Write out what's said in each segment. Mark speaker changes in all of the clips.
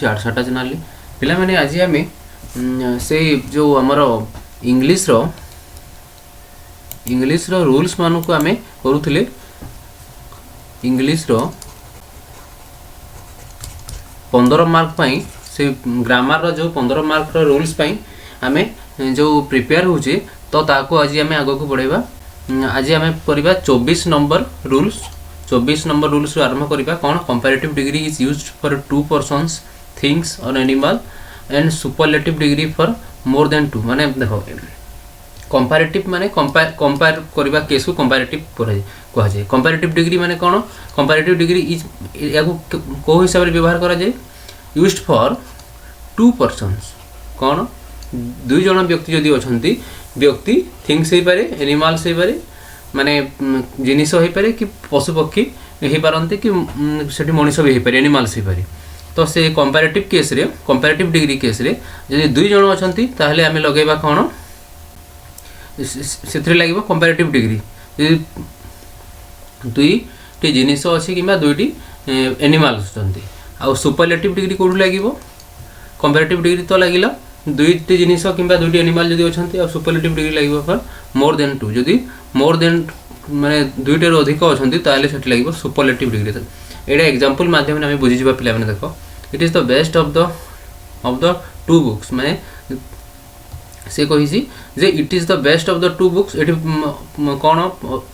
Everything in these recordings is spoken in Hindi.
Speaker 1: आठटा चैनल पिला माने आज आम से जो आमर इंग्लिश रो रूल्स मान को आम करूले इंग्लिश रो 15 मार्क पाई से ग्रामर रो जो 15 मार्क रो रूल्स पाई आम जो प्रिपेयर होचे तो ताको आज आम आग को बढ़ेबा। आज आम करबा 24 नंबर रूल्स 24 नंबर रूल्स आरंभ करबा। कौन comparative degree is used for 2 persons things और animal and superlative degree for more than 2 माने देखो कंपैरेटिव माने कंपेयर करबा केस को कंपैरेटिव कहा जाए। कंपैरेटिव डिग्री माने कौन कंपैरेटिव डिग्री इज याको को हिसाब रे व्यवहार करा जाए यूज्ड फॉर 2 पर्सन्स कौन 2 जन व्यक्ति जदि अछंती व्यक्ति थिंग्स हे पारे एनिमल्स हे पारे माने जिनिस हे पारे कि पशु पक्षी हे पारंते कि सेठी मनुष्य भी हे पारे एनिमल्स हे पारे। तो से कंपैरेटिव केस रे कंपैरेटिव डिग्री केस रे जदि 2 जन अछंती ताहले आमे लगेबा कोन सेथरे लागेबा कंपैरेटिव डिग्री। जदि 2 टी जिनिस अछि किबा 2 टी एनिमल्स अछंती आ सुपरलेटिव डिग्री कोठु लागिबो कंपैरेटिव डिग्री तो लागिला 2 टी जिनिस किबा 2 टी एनिमल जदि अछंती आ सुपरलेटिव डिग्री लागिबो फॉर मोर देन 2 जदि मोर देन माने 2 टी रो अधिक अछंती ताहले सेठी लागिबो सुपरलेटिव डिग्री। एटा एग्जांपल माध्यम में बुझी जिबा पिला माने देखो it is the best of the 2 books माने से कहिसी जे it is the best of the 2 books. एठी कोन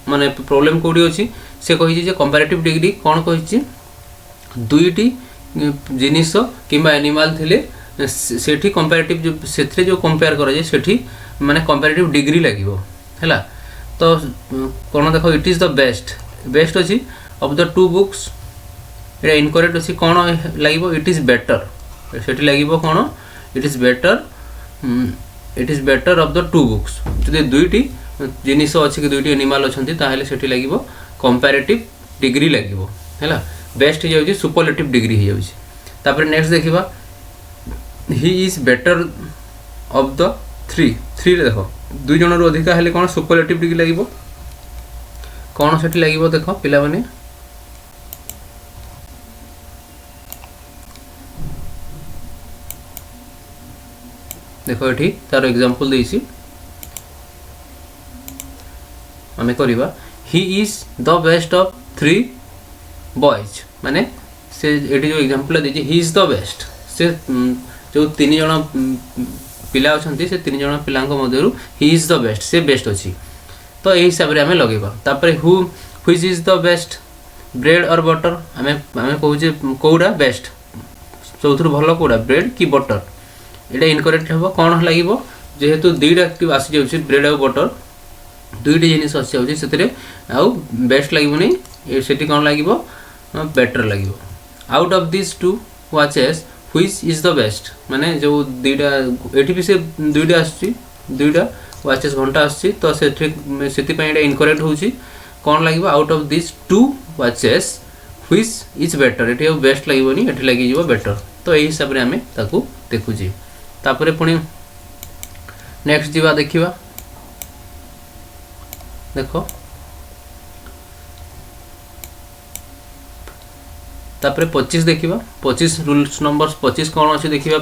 Speaker 1: माने प्रॉब्लम कोडी अछि से कहिसी जे कंपैरेटिव डिग्री कोन कहिसी 2 टी जिनिस किबा एनिमल थिले सेठी कंपैरेटिव जो सेथरे जो कंपेयर करा जाय सेठी माने कंपैरेटिव डिग्री लागिवो हैला। तो कोन देखो इट इज द बेस्ट अछि ऑफ द 2 बुक्स एटा इनकरेक्ट अछि कोन लागिवो इट इज बेटर सेठी लागिवो कोन it is better of the 2 books. जदि 2 टी जिनिस अछि कि 2 टी एनिमल अछंती ताहेले सेठी लागिवो कंपैरेटिव डिग्री लागिवो हैला। बेस्ट हो जाउची सुपरलेटिव डिग्री हो जाउची। तापर नेक्स्ट देखिबा he is better of the 3 रे देखो 2 जन रो अधिका हेले कोन सुपरलेटिव डिग्री लागिवो कोन सेठी लागिवो देखो पिला माने देखो एठी तार एग्जांपल देइसी हमें करिबा he is the best of 3 boys माने से एठी जो एग्जांपल देछि ही इज द बेस्ट से जो 3 जन पिला अछंती से 3 जन पिलांको मध्यरु ही इज द बेस्ट से बेस्ट अछि। तो एही हिसाब रे हमें लगेबा। तापर who which is the best bread और बटर हमें कहू जे कोडा बेस्ट चौथुर भलो कोडा ब्रेड की बटर एटा इनकरेक्ट हेबो कोन लागिवो जेहेतु 2टा एक्टिव आसी जाउची ब्रेड और बटर 2टी जिनिस आसी जाउची सेतरे आ बेस्ट लागिवो नै सेठी कोन लागिवो बेटर लागिवो। Out of this 2 watches which is the best माने जो 2टा एठी भी से 2टा आसी 2टा वॉचेस घंटा आसी तो सेठी पय एटा इनकरेक्ट होउची कोन लागिवो out of this 2 watches which is better एठी बेस्ट लागिवो नि एठी लागि जिवो बेटर। तो एही हिसाब रे हमें ताकू देखुची। तापरे पुणी नेक्स्ट जीवा देखिबा देखो तापरे 25 देखिबा 25 रूल्स नंबर 25 कोन अछि देखिबा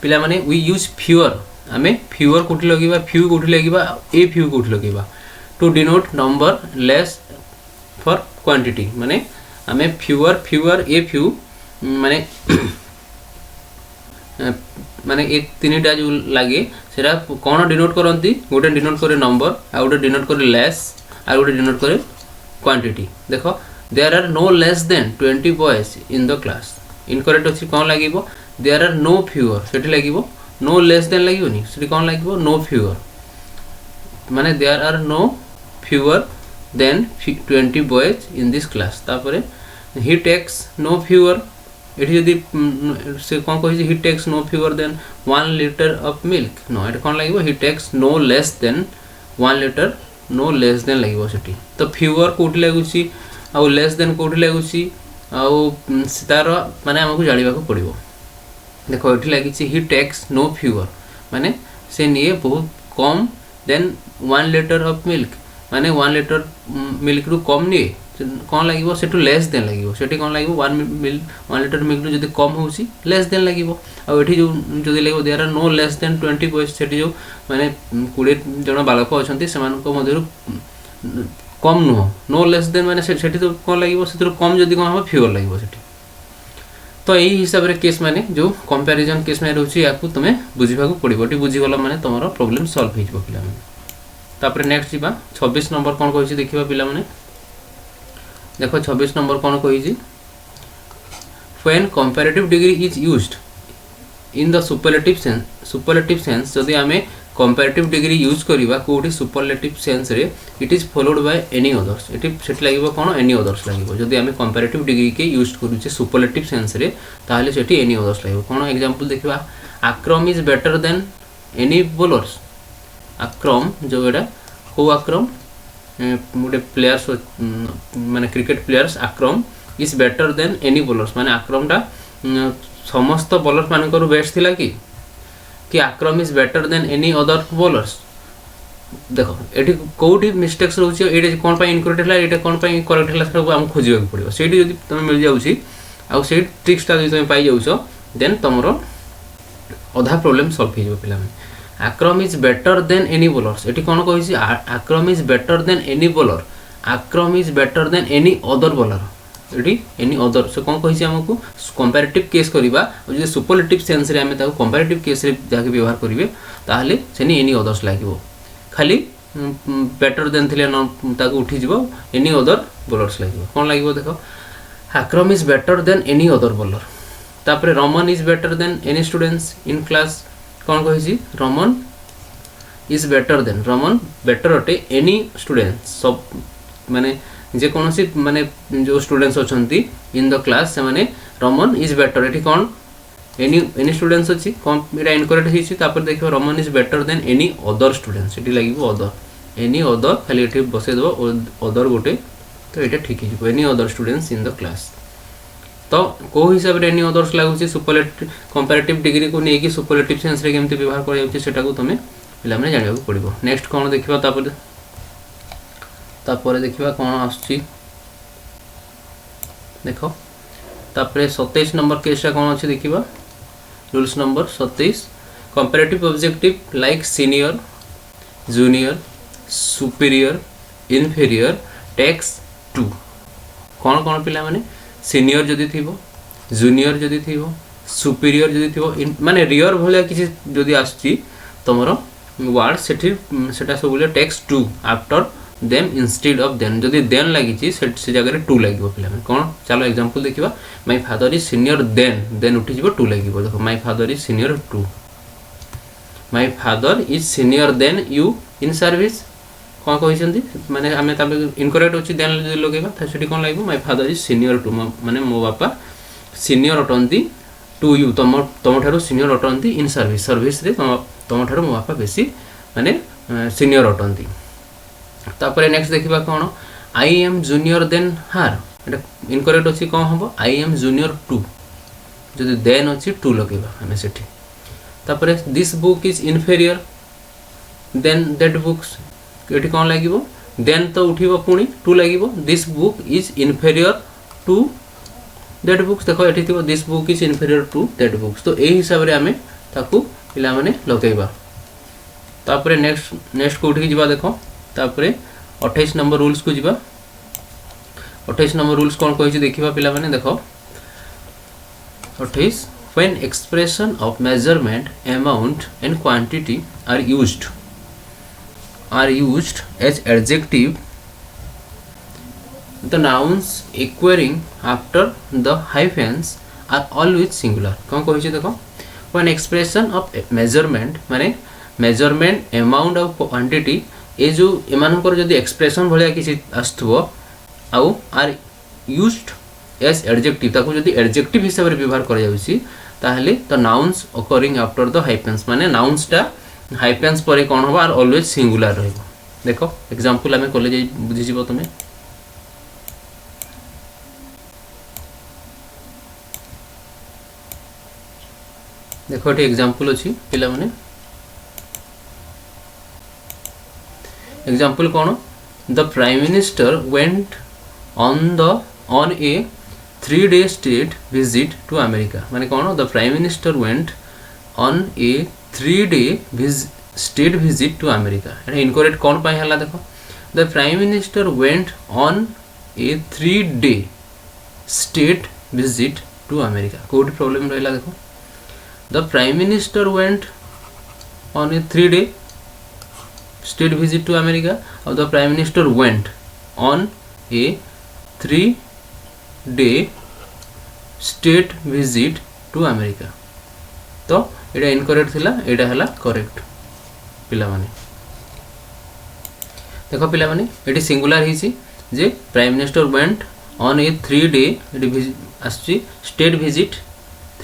Speaker 1: पिला माने वी यूज फ्यूअर हमें फ्यूअर कोठी लगेबा फ्यू कोठी लगेबा ए फ्यू कोठी लगेबा to denote number less for quantity माने हमें फ्यूअर ए फ्यू माने माने ए 3टा जो लागे सेरा कोन डिनोट करंती गोटे डिनोट करे नंबर आ गोटे डिनोट करे लेस आ गोटे डिनोट करे क्वांटिटी। देखो there are no less than 20 boys in the class incorrect अछि कोन लागिवो देयर आर नो फ्यूअर सेठी लागिवो नो लेस देन लागिवोनी सेठी कोन लागिवो नो फ्यूअर माने there are no fewer than 20 boys in this class. तापरे ही टेक्स नो फ्यूअर एठी यदि से कोन कहि he takes no fewer than 1 litre of milk नो एटा कोन लागिवो he takes no less than 1 litre no less than लागिवो सेठी। तो फ्यूअर कोठी लागुची आ लेस देन कोठी लागुची आ तार माने हमकु जानिबा को पड़िबो। देखो एठी लागिची ही टेक्स नो फ्यूअर माने से निये बहुत कम देन 1 लीटर ऑफ मिल्क माने 1 लीटर मिल्क रु कम निये कौन लगे से लेस देन लगे से कौन लगे 1 लीटर मिल्क जो कम हो लेस देन लगे आठी जो लगे there are no less than 20 boys से जो मैंने 20 जन बालक अच्छा से मध्य कम नुह नो लेस देन मैंने से तो कौन लगे से कम जब कौन हम फ्यूअर लगे से तो यही हिसाब से केस माने जो कंपैरिजन केस में रोची या तुम्हें बुझा पड़ो ये बुझीगला माने तुम प्रॉब्लम सॉल्व हो तापर नेक्स्ट जीवा 26 नंबर कौन कही देखा पिला माने देखो 26 नंबर कौन कही when comparative degree is used in the superlative sense जदि आमे कंपैरेटिव डिग्री यूज करवा कोठी सुपरलेटिव सेंस रे it is followed by any others एटी सेट लागबो कोन एनी अदर्स लागबो जदि आमे कंपैरेटिव डिग्री के यूज करूचे सुपरलेटिव सेंस रे ताहले सेठी एनी अदर्स लागबो कोन एग्जांपल देखबा Akram is better than any bowlers Akram जो एटा को आक्रम गोटे प्लेयर्स माने cricket players आक्रम is better than any bowlers माने आक्रमटा समस्त बॉलर्स मानकर बेस्ट थिला कि Akram is better than any other bowlers देखो ये कौटी मिस्टेक्स रोचे ये कौन पर इनकरेक्ट है ये कौन पर करेक्ट है सब आम खोजा पड़ो से जब तुम मिल जाऊँगी आउ से ट्रिक्सटा जो तुम पाई जाऊछ देन तुम अधा प्रॉब्लम सॉल्व हो पे Akram is better than any bowlers ये कौन कही Akram is better than any bowler Akram is better than any other bowler ये एनी अदर से कौन कही आमको कंपैरेटिव केस करवा जो सुपरलेटिव सेंस रे आमे ताको कंपैरेटिव केस रे जाके व्यवहार करिवे ताहले सेनी एनी अदर्स लागिवो खाली बेटर देन थिले न ताको उठी जिवो एनी अदर बॉलर्स लागिवो कौन लागिवो देखो Akram is better than any other bowler तापरे Raman is better than any students in class कौन कही Raman is better than Raman better अटे एनी स्टूडेंट्स सब माने जे कौन सी माने जो स्टूडेंट्स अच्छी इन द क्लास से माने रमन इज बेटर ये कौन एनी स्टूडेंट्स अच्छी कौन ये इनकरेक्ट होपर देखो Raman is better than any other students ये लगे अदर एनी अदर खाली ये बसई देव अदर गोटे तो ये ठीक हो any other students in the class तो कौ हिसाब से एनी अदर्स लगुच सुपरलेटिव कंपैरेटिव डिग्री को लेकिन सुपरलेटिव सेंस रे केमती व्यवहार करा तुम्हें पे जाना पड़ो नेक्स्ट कौन देखा तापर देखिबा कौन आसुची देखो तापर 27 नंबर केसटा कौन अच्छे देखिबा rules number 27 comparative objective like senior junior superior inferior takes to कौन कौन पिला माने सीनियर जदि थिबो जूनियर जदि थिबो सुपीरियर जदि थिबो माने रियर भलिया किछि जदि आसुची तमरो वर्ड सेठी सेटा सब takes to after than instead of than जदि देन लगी से जगह टू लगे पे कौन चलो एग्जांपल देखा my father is senior than उठी जी टू लगे देखो my father is senior to my father is senior than you in service कौन कही माने आम इनकरेक्ट अच्छी देन लगे से कौन लगे my father is senior to माने मो बापा सीनियर अटंती टू यू तुम ठारू सीनियर अटंती इन सर्विस सर्विस रे तुम ठारू मो बापा बेसी माने सीनियर अटंती तापर नेक्स्ट देखिबा कौन आई एम जूनियर देन हार एटा इनकरेक्ट अच्छी कौन हम आई एम जूनियर टू जदि देन अच्छी टू लगेबा हमें सेठी तापर this book is inferior than that books एटी कौन लागिवो देन तो उठिबो पुणी टू लागिवो this book is inferior to that books देखो एटी थिबो this book is inferior to that books तो एही हिसाब रे हमें ताकू पिला माने लगेबा तापर नेक्स्ट कोठी जिबा देखो तापरे 28 नंबर रूल्स को जिबा 28 नंबर रूल्स कौन कही देखिबा पिला माने देखो 28 when expression of measurement amount and quantity are used as adjective the nouns occurring after the hyphens are always singular कौन कही देखो व्हेन एक्सप्रेशन ऑफ मेजरमेंट माने मेजरमेंट अमाउंट और क्वांटिटी ये जो एमानकर जदि एक्सप्रेशन भाया किसी आसुव आउ आर यूज्ड एज एडजेक्टिव ताको जदि एडजेक्टिव हिसाब से व्यवहार करा जाउछि ताहले the nouns occurring after the hyphens माने नाउन्सटा हाइफेंस पर कौन होबा आर ऑलवेज सिंगुलर रहइबो देखो एग्जांपल आमे कॉलेज बुझी जिवो तमे देखो ये एग्जांपल अछि पिला माने एग्जाम्पल कौन the prime minister went on a 3-day state visit to America माने कौन the prime minister went on a 3-day state visit to America Etah incorrect कौन पाई हला देखो the prime minister went on a 3-day state visit to America code problem रहला देखो the prime minister went on a 3-day state visit to America और the prime minister went on a 3-day state visit to America तो एटा इनकरेक्ट थिला एटा हला करेक्ट पिला माने देखो पिला माने एटी सिंगुलर हिसी जे prime minister went on a 3-day एटी आसी स्टेट विजिट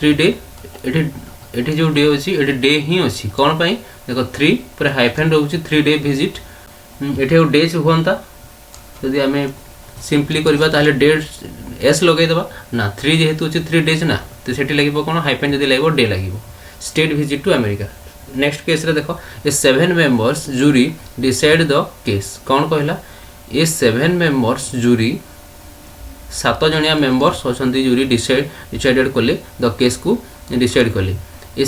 Speaker 1: 3-day एटी जो डे अछि एटी डे ही अछि कोन पई देखो 3 पर हाइफेन रहउछि 3-day विजिट एठी डेज होंता यदि हमें सिंपली करबा ताले डेट एस लगे देबा ना 3 जेहेतु अछि 3 डेज ना तो सेठी लागिबो कोन हाइफेन जदी लागिबो डे लागिबो state visit to America next case रे देखो a 7 members jury decide the case कौन कहला ए 7 मेंबर्स जूरी 7 जणिया मेंबर्स अछंती जूरी डिसाइडेड करले द केस को डिसाइड करले a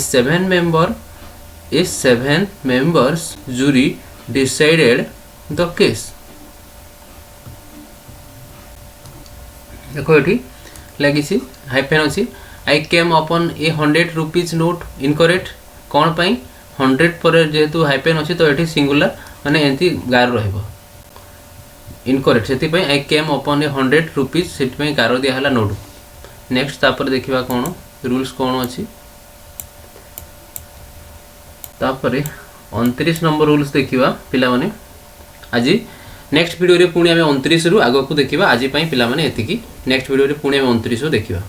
Speaker 1: 7 members jury decided the case देखो एठी लागिसी हाइफेन अछि I came upon a 100 rupees note incorrect कौन पाई 100 पर जेहेतु हाइफेन अछि तो एठी सिंगुलर माने एंती गार रहइबो इनकरेक्ट सेति पई आई केम अपन ए 100 रुपीज सेति पई गार दिया हला नोट नेक्स्ट तापर देखिबा कोन रूल्स कोन अछि तापर 29 नंबर रूल्स देखिबा पिला माने आज नेक्स्ट वीडियो रे पुणी आमे 29 रु आगो को देखिबा आज पई पिला माने एतिकी नेक्स्ट वीडियो रे पुणी आमे 29 रु देखिबा।